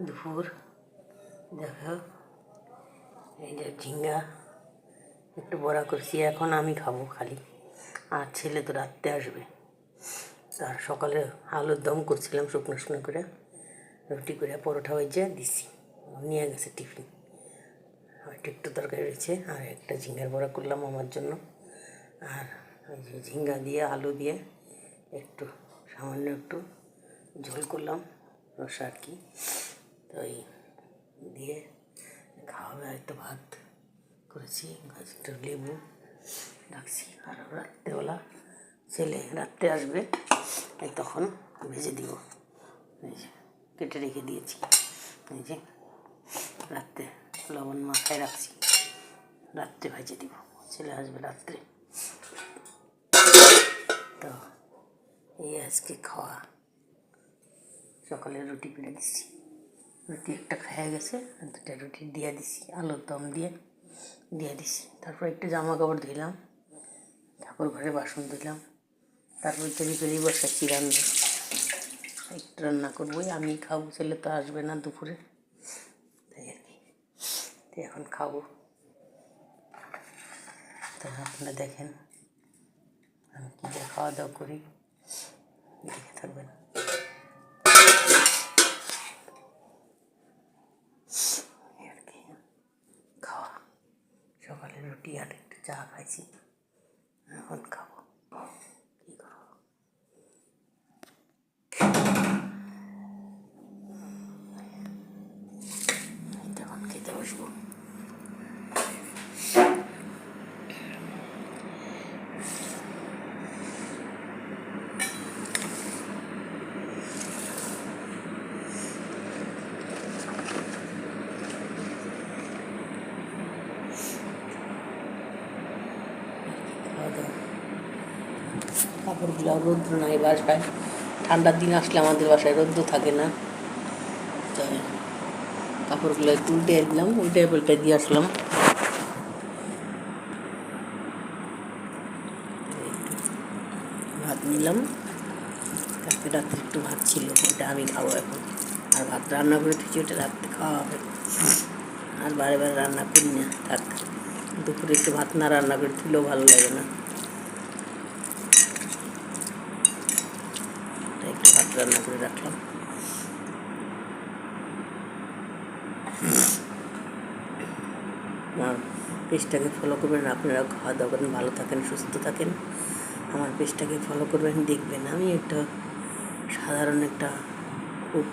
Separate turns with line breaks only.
দুপুর দেখো, এই যে ঝিঙ্গা একটু বড়া করছি, এখন আমি খাবো খালি, আর ছেলে তো রাত্রে আসবে। তার সকালে আলুর দম করছিলাম শুকনো শুকনো করে, রুটি করে পরোটা ভেজে দিছি, নিয়ে গেছে টিফিন। হয়তো একটু তরকারি রয়েছে, আর একটা ঝিঙ্গার বড়া করলাম আমার জন্য। আর ওই যে ঝিঙ্গা দিয়ে আলু দিয়ে একটু সামান্য একটু ঝোল করলাম, রসা আর কি। তো এই দিয়ে খাওয়াবে, একটু ভাত করেছি, একটু লেবু রাখছি। আর রাত্রেবেলা ছেলে রাত্রে আসবে, তখন ভেজে দিব। এই যে কেটে রেখে দিয়েছি, এই যে রাত্রে লবণ মাখায় রাখছি, রাত্রে ভেজে দিব, ছেলে আসবে রাত্রে। তো এই আজকে খাওয়া, সকালে রুটি করে দিচ্ছি, রুটি একটা খাওয়া গেছে, দুটা রুটি দিয়ে দিছি, আলুর দম দিয়ে দিছি। তারপর একটু জামা কাপড় ধুইলাম, ঠাকুর ঘরে বাসন ধুইলাম, তারপর তরি বসাচ্ছি রান্না, একটু রান্না করবোই, আমি খাবো, ছেলে তো আসবে না দুপুরে, তাই আর কি। তো এখন খাবো, তো আপনারা দেখেন আমি কী দিয়ে খাওয়া দাওয়া করি, দেখে থাকবেন। আর কি খাওয়া, সকালে রুটি আর একটু চা খাইছি, এখন খাবো, কী করবো। তখন খেতে বসবো। খাওয়া দাওয়া, কাপড়গুলো রৌদ্র নাই বাসায়, ঠান্ডার দিন আসলে আমাদের বাসায় রৌদ্র থাকে না, তো কাপড়গুলো একটু উল্টে দিলাম, উল্টে পাল্টে দিয়ে আসলাম। ভাত নিলাম, কালকে রাত্রে একটু ভাত ছিল, ওটা আমি খাবো এখন। আর ভাত রান্না করে দিচ্ছি, ওটা রাত্রে খাওয়া হবে, আর বারে বারে রান্না করি না, থাক। দুপুরে একটু ভাত না রান্না করে দিলেও ভালো লাগে না, একটু ভাত রান্না করে রাখলাম। আমার পেজটাকে ফলো করবেন, আপনারা খাওয়া দাওয়া করেন, ভালো থাকেন, সুস্থ থাকেন। আমার পেজটাকে ফলো করবেন, দেখবেন। আমি একটা সাধারণ একটা খুব